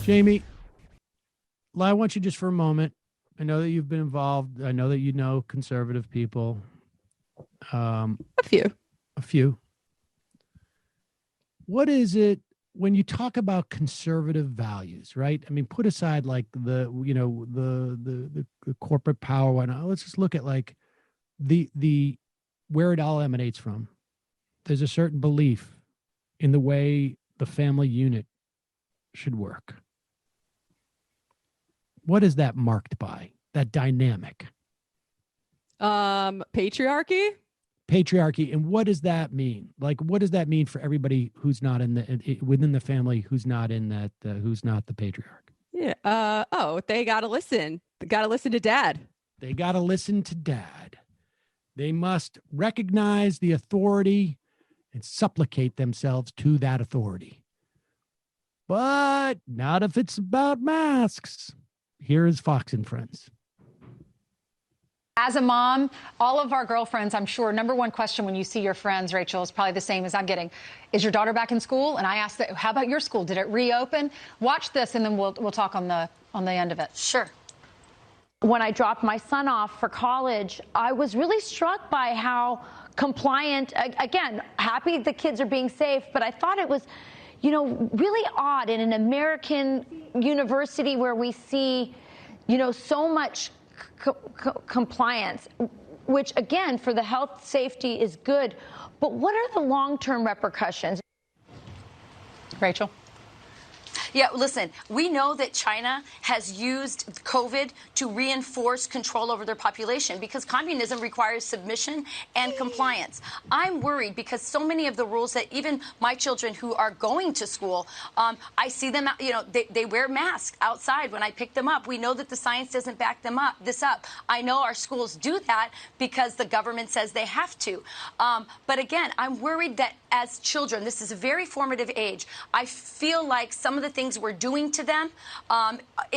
Jamie, I want you just for a moment. I know that you've been involved. I know that you know conservative people. A few. A few. What is it when you talk about conservative values, right? I mean, put aside like the corporate power, whatnot. Let's just look at like the where it all emanates from. There's a certain belief in the way the family unit should work. What is that marked by? That dynamic? Patriarchy. And what does that mean? Like, what does that mean for everybody who's not within the family, who's not in that, who's not the patriarch? Yeah. They got to listen. They got to listen to dad. They got to listen to dad. They must recognize the authority and supplicate themselves to that authority. But not if it's about masks. Here is Fox and Friends. As a mom, all of our girlfriends, I'm sure, number one question when you see your friends, Rachel, is probably the same as I'm getting. Is your daughter back in school? And I asked that, how about your school? Did it reopen? Watch this, and then we'll talk on the end of it. Sure. When I dropped my son off for college, I was really struck by how compliant, again, happy the kids are being safe, but I thought it was, really odd in an American university where we see, so much compliance, which again, for the health safety is good. But what are the long-term repercussions? Rachel? Yeah, listen, we know that China has used COVID to reinforce control over their population because communism requires submission and compliance. I'm worried because so many of the rules that even my children who are going to school, I see them, they wear masks outside when I pick them up. We know that the science doesn't back this up. I know our schools do that because the government says they have to. But again, I'm worried that as children, this is a very formative age. I feel like some of the things we're doing to them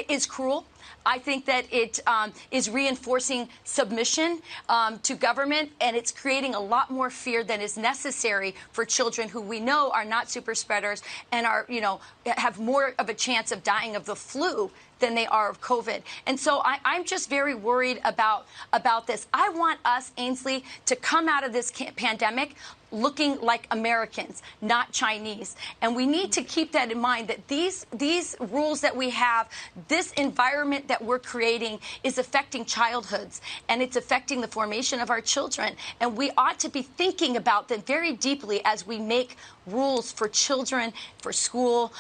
is cruel. I think that it is reinforcing submission to government, and it's creating a lot more fear than is necessary for children who we know are not super spreaders and are, have more of a chance of dying of the flu than they are of COVID. And so I'm just very worried about this. I want us, Ainsley, to come out of this pandemic looking like Americans, not Chinese. And we need to keep that in mind, that these rules that we have, this environment that we're creating is affecting childhoods, and it's affecting the formation of our children. And we ought to be thinking about them very deeply as we make rules for children, for school.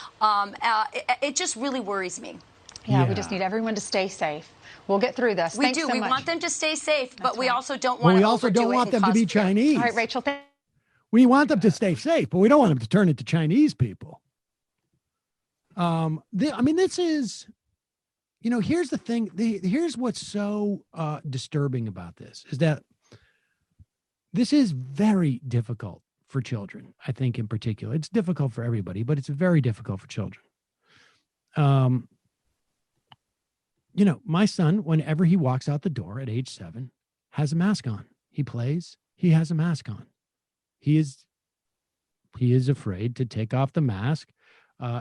It just really worries me. Yeah, we just need everyone to stay safe. We'll get through this. We Thanks do. so we much. want them to stay safe, but That's we right. also don't want we also don't want them to be Chinese. All right, Rachel. We want them to stay safe, but we don't want them to turn into Chinese people. This is, here's the thing. Here's what's so disturbing about this is that this is very difficult for children. I think in particular, it's difficult for everybody, but it's very difficult for children. My son, whenever he walks out the door at age 7, has a mask on. He plays, he has a mask on. He is afraid to take off the mask.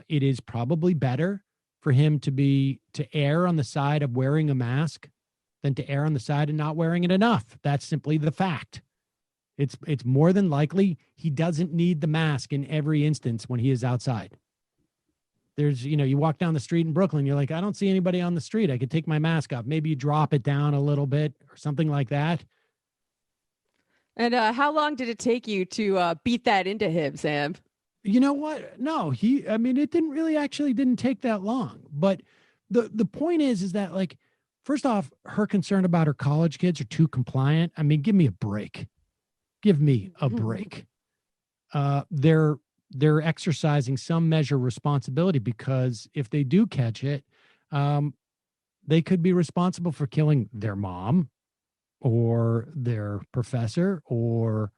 It is probably better for him to err on the side of wearing a mask than to err on the side of not wearing it enough. That's simply the fact. It's more than likely he doesn't need the mask in every instance when he is outside. There's, you walk down the street in Brooklyn, you're like, I don't see anybody on the street. I could take my mask off. Maybe you drop it down a little bit or something like that. And how long did it take you to beat that into him, Sam? You know what? No, it didn't take that long. But the point is that, like, first off, her concern about her college kids are too compliant. I mean, give me a break. Give me a break. They're exercising some measure of responsibility, because if they do catch it, they could be responsible for killing their mom or their professor or,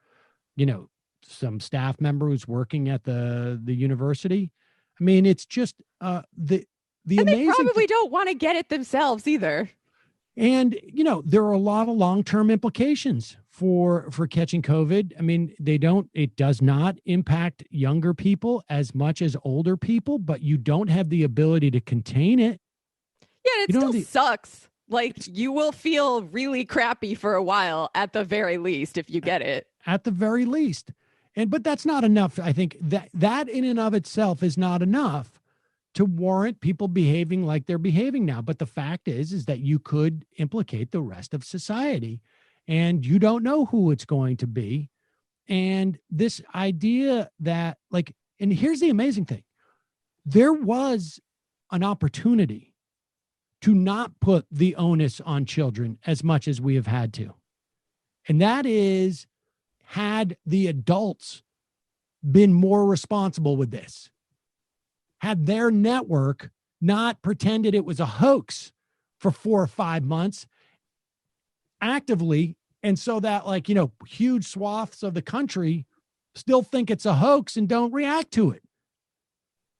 some staff member who's working at the university. I mean, it's just the and amazing. They probably don't want to get it themselves either. And, there are a lot of long-term implications for catching COVID. I mean, it does not impact younger people as much as older people, but you don't have the ability to contain it. Yeah, it You don't still have sucks. Like, you will feel really crappy for a while at the very least if you get it. At the very least. But that's not enough. I think that in and of itself is not enough to warrant people behaving like they're behaving now. But the fact is that you could implicate the rest of society, and you don't know who it's going to be. And this idea that, like, and here's the amazing thing, there was an opportunity to not put the onus on children as much as we have had to. And that is, had the adults been more responsible with this, had their network not pretended it was a hoax for 4 or 5 months actively, and so that, like, huge swaths of the country still think it's a hoax and don't react to it.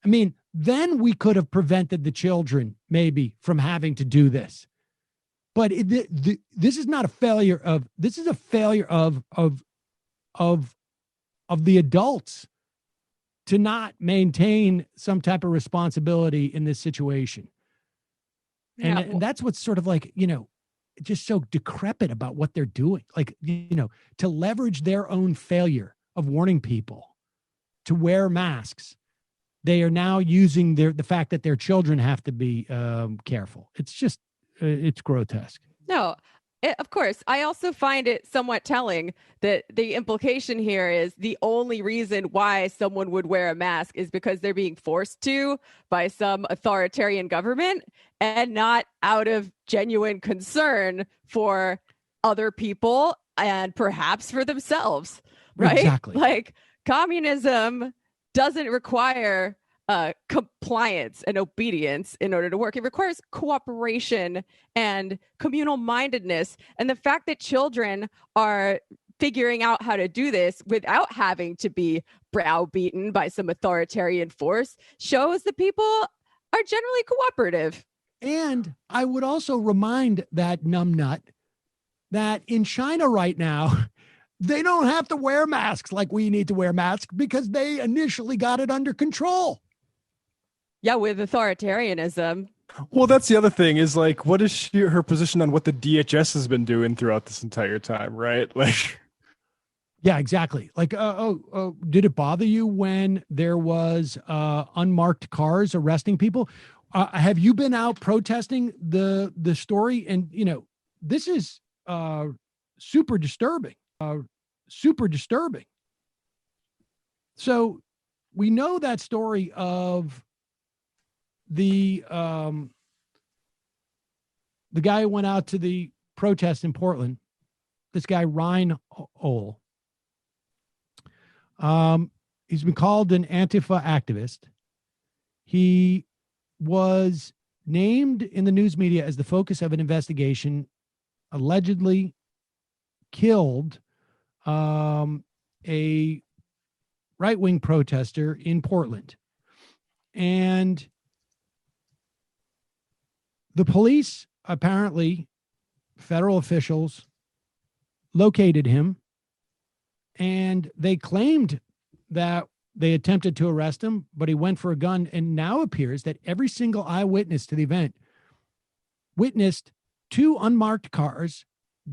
I mean, then we could have prevented the children maybe from having to do this. But this is not a failure of, this is a failure of the adults to not maintain some type of responsibility in this situation. And that's what's sort of like, just so decrepit about what they're doing. Like, to leverage their own failure of warning people to wear masks, they are now using the fact that their children have to be careful. It's just, it's grotesque. No, of course. I also find it somewhat telling that the implication here is the only reason why someone would wear a mask is because they're being forced to by some authoritarian government, and not out of genuine concern for other people and perhaps for themselves, right? Exactly. Like, communism doesn't require compliance and obedience in order to work. It requires cooperation and communal mindedness. And the fact that children are figuring out how to do this without having to be browbeaten by some authoritarian force shows that people are generally cooperative. And I would also remind that numbnut that in China right now, they don't have to wear masks like we need to wear masks because they initially got it under control. Yeah, with authoritarianism. Well, that's the other thing is, like, what is her position on what the DHS has been doing throughout this entire time, right? Like, yeah, exactly. Like, did it bother you when there was unmarked cars arresting people? Have you been out protesting the story? And, this is super disturbing. Super disturbing. So we know that story of the guy who went out to the protest in Portland, this guy, Ryan Ole. He's been called an Antifa activist. He was named in the news media as the focus of an investigation, allegedly killed a right-wing protester in Portland. And the police, apparently, federal officials, located him, and they claimed that they attempted to arrest him, but he went for a gun. And now appears that every single eyewitness to the event witnessed 2 unmarked cars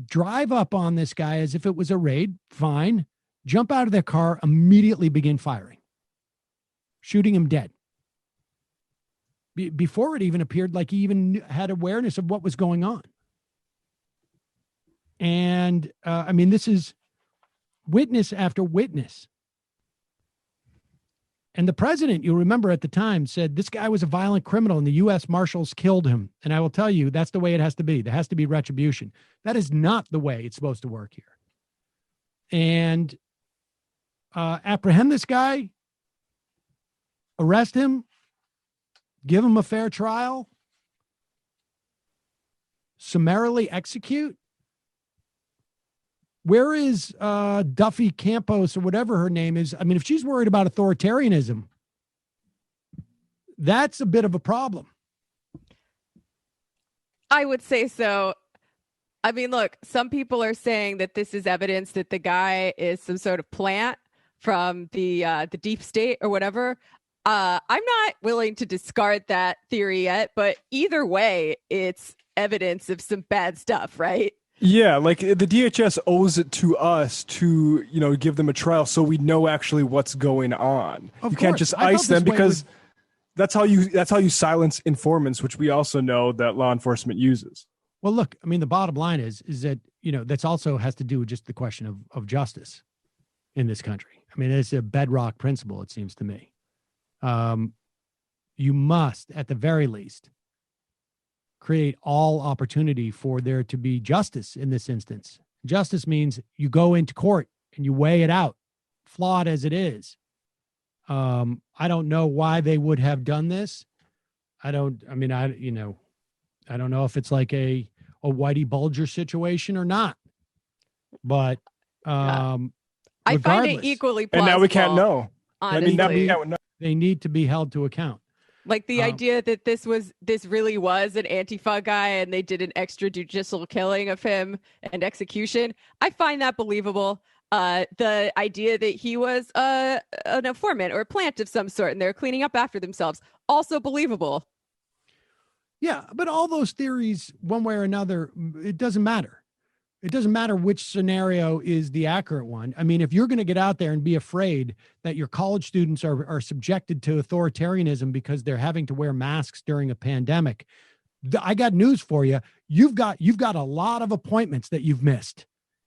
drive up on this guy as if it was a raid, fine, jump out of their car, immediately begin firing, shooting him dead. Before it even appeared like he even had awareness of what was going on. And I mean, this is witness after witness. And the president, you'll remember at the time, said this guy was a violent criminal and the U.S. Marshals killed him. And I will tell you, that's the way it has to be. There has to be retribution. That is not the way it's supposed to work here. And apprehend this guy, arrest him, give him a fair trial, summarily execute. Where is Duffy Campos or whatever her name is? I mean, if she's worried about authoritarianism, that's a bit of a problem. I would say so. I mean, look, some people are saying that this is evidence that the guy is some sort of plant from the deep state or whatever. I'm not willing to discard that theory yet, but either way, it's evidence of some bad stuff, right? Yeah, like the DHS owes it to us to, give them a trial so we know actually what's going on. You can't just ice them because that's how you silence informants, which we also know that law enforcement uses. Well, look, I mean, the bottom line is that, that's also has to do with just the question of justice in this country. I mean, it's a bedrock principle, it seems to me. You must, at the very least, create all opportunity for there to be justice in this instance. Justice means you go into court and you weigh it out, flawed as it is. I don't know why they would have done this. I don't know if it's like a Whitey Bulger situation or not, but I find it equally plausible. And now we can't know. Honestly. They need to be held to account. Like the idea that this really was an Antifa guy and they did an extrajudicial killing of him and execution. I find that believable. The idea that he was an informant or a plant of some sort and they're cleaning up after themselves, also believable. Yeah, but all those theories, one way or another, it doesn't matter. It doesn't matter which scenario is the accurate one. I mean, if you're going to get out there and be afraid that your college students are subjected to authoritarianism because they're having to wear masks during a pandemic, I got news for you. You've got a lot of appointments that you've missed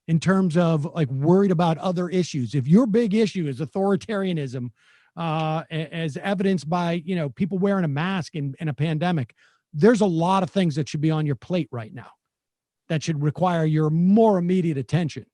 in terms of like worried about other issues. If your big issue is authoritarianism, as evidenced by, people wearing a mask in a pandemic, there's a lot of things that should be on your plate right now that should require your more immediate attention.